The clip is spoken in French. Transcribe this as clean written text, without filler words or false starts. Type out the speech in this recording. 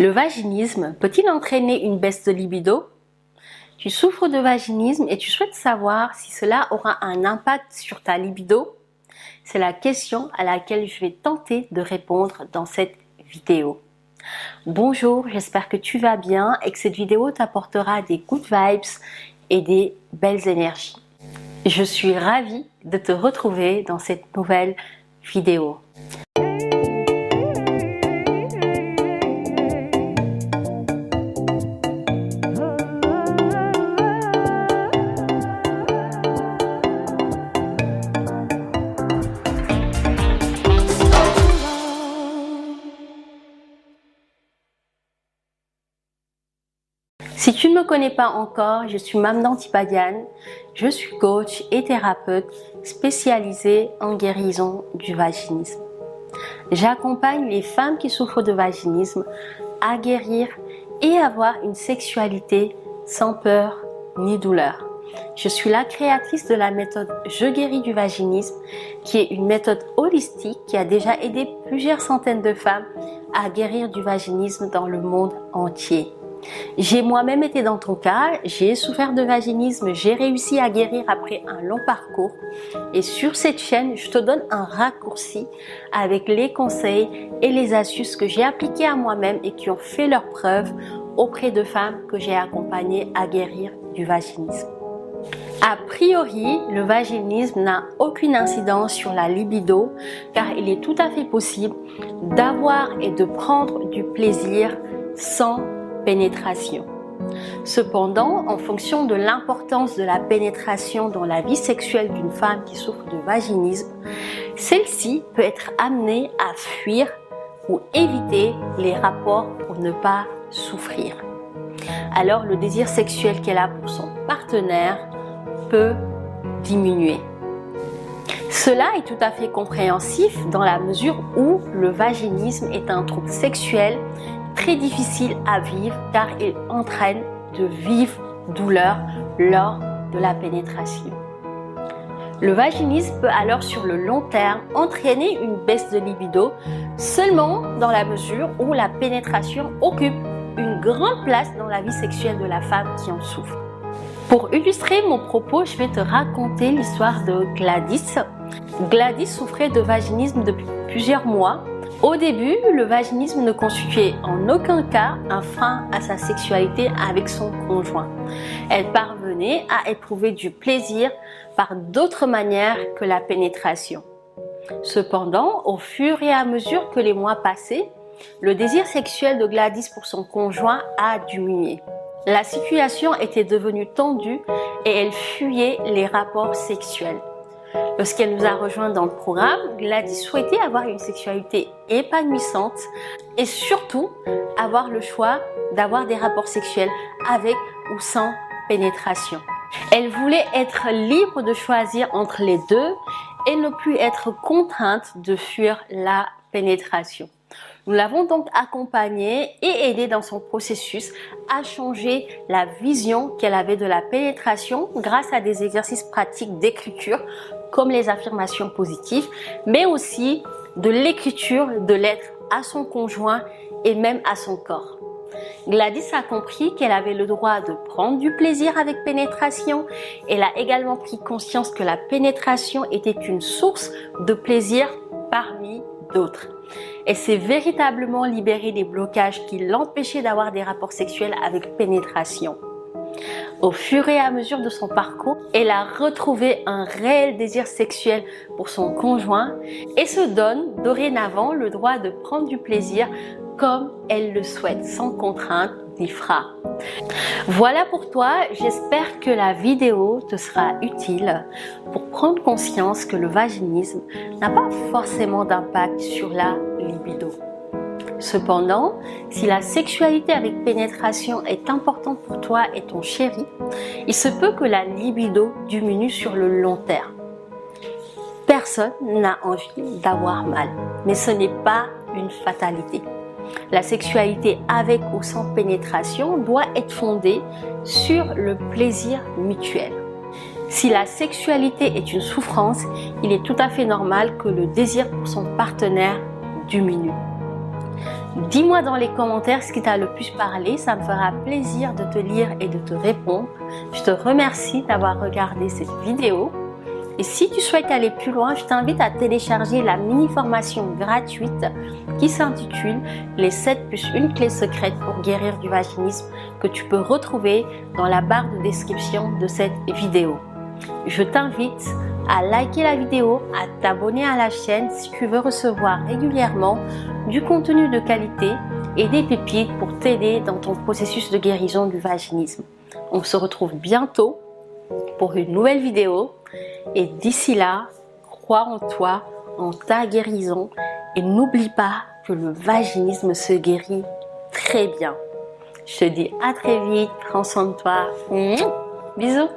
Le vaginisme peut-il entraîner une baisse de libido? Tu souffres de vaginisme et tu souhaites savoir si cela aura un impact sur ta libido? C'est la question à laquelle je vais tenter de répondre dans cette vidéo. Bonjour, j'espère que tu vas bien et que cette vidéo t'apportera des good vibes et des belles énergies. Je suis ravie de te retrouver dans cette nouvelle vidéo. Si tu ne me connais pas encore, je suis Mame Dantipadiane, je suis coach et thérapeute spécialisée en guérison du vaginisme. J'accompagne les femmes qui souffrent de vaginisme à guérir et avoir une sexualité sans peur ni douleur. Je suis la créatrice de la méthode Je guéris du vaginisme, qui est une méthode holistique qui a déjà aidé plusieurs centaines de femmes à guérir du vaginisme dans le monde entier. J'ai moi-même été dans ton cas, j'ai souffert de vaginisme, j'ai réussi à guérir après un long parcours. Et sur cette chaîne, je te donne un raccourci avec les conseils et les astuces que j'ai appliquées à moi-même et qui ont fait leurs preuves auprès de femmes que j'ai accompagnées à guérir du vaginisme. A priori, le vaginisme n'a aucune incidence sur la libido car il est tout à fait possible d'avoir et de prendre du plaisir sans pénétration. Cependant, en fonction de l'importance de la pénétration dans la vie sexuelle d'une femme qui souffre de vaginisme, celle-ci peut être amenée à fuir ou éviter les rapports pour ne pas souffrir. Alors le désir sexuel qu'elle a pour son partenaire peut diminuer. Cela est tout à fait compréhensif dans la mesure où le vaginisme est un trouble sexuel très difficile à vivre car il entraîne de vives douleurs lors de la pénétration. Le vaginisme peut alors sur le long terme entraîner une baisse de libido seulement dans la mesure où la pénétration occupe une grande place dans la vie sexuelle de la femme qui en souffre. Pour illustrer mon propos, je vais te raconter l'histoire de Gladys. Gladys souffrait de vaginisme depuis plusieurs mois. Au début, le vaginisme ne constituait en aucun cas un frein à sa sexualité avec son conjoint. Elle parvenait à éprouver du plaisir par d'autres manières que la pénétration. Cependant, au fur et à mesure que les mois passaient, le désir sexuel de Gladys pour son conjoint a diminué. La situation était devenue tendue et elle fuyait les rapports sexuels. Lorsqu'elle nous a rejoints dans le programme, Gladys souhaitait avoir une sexualité épanouissante et surtout avoir le choix d'avoir des rapports sexuels avec ou sans pénétration. Elle voulait être libre de choisir entre les deux et ne plus être contrainte de fuir la pénétration. Nous l'avons donc accompagnée et aidée dans son processus à changer la vision qu'elle avait de la pénétration grâce à des exercices pratiques d'écriture comme les affirmations positives, mais aussi de l'écriture de lettres à son conjoint et même à son corps. Gladys a compris qu'elle avait le droit de prendre du plaisir avec pénétration. Elle a également pris conscience que la pénétration était une source de plaisir parmi d'autres. Elle s'est véritablement libérée des blocages qui l'empêchaient d'avoir des rapports sexuels avec pénétration. Au fur et à mesure de son parcours, elle a retrouvé un réel désir sexuel pour son conjoint et se donne dorénavant le droit de prendre du plaisir comme elle le souhaite, sans contrainte ni frein. Voilà pour toi, j'espère que la vidéo te sera utile pour prendre conscience que le vaginisme n'a pas forcément d'impact sur la libido. Cependant, si la sexualité avec pénétration est importante pour toi et ton chéri, il se peut que la libido diminue sur le long terme. Personne n'a envie d'avoir mal, mais ce n'est pas une fatalité. La sexualité avec ou sans pénétration doit être fondée sur le plaisir mutuel. Si la sexualité est une souffrance, il est tout à fait normal que le désir pour son partenaire diminue. Dis-moi dans les commentaires ce qui t'a le plus parlé, ça me fera plaisir de te lire et de te répondre. Je te remercie d'avoir regardé cette vidéo. Et si tu souhaites aller plus loin, je t'invite à télécharger la mini-formation gratuite qui s'intitule « Les 7+1 clés secrètes pour guérir du vaginisme » que tu peux retrouver dans la barre de description de cette vidéo. Je t'invite à liker la vidéo, à t'abonner à la chaîne si tu veux recevoir régulièrement du contenu de qualité et des pépites pour t'aider dans ton processus de guérison du vaginisme. On se retrouve bientôt pour une nouvelle vidéo et d'ici là, crois en toi, en ta guérison et n'oublie pas que le vaginisme se guérit très bien. Je te dis à très vite, prends soin de toi. Bisous.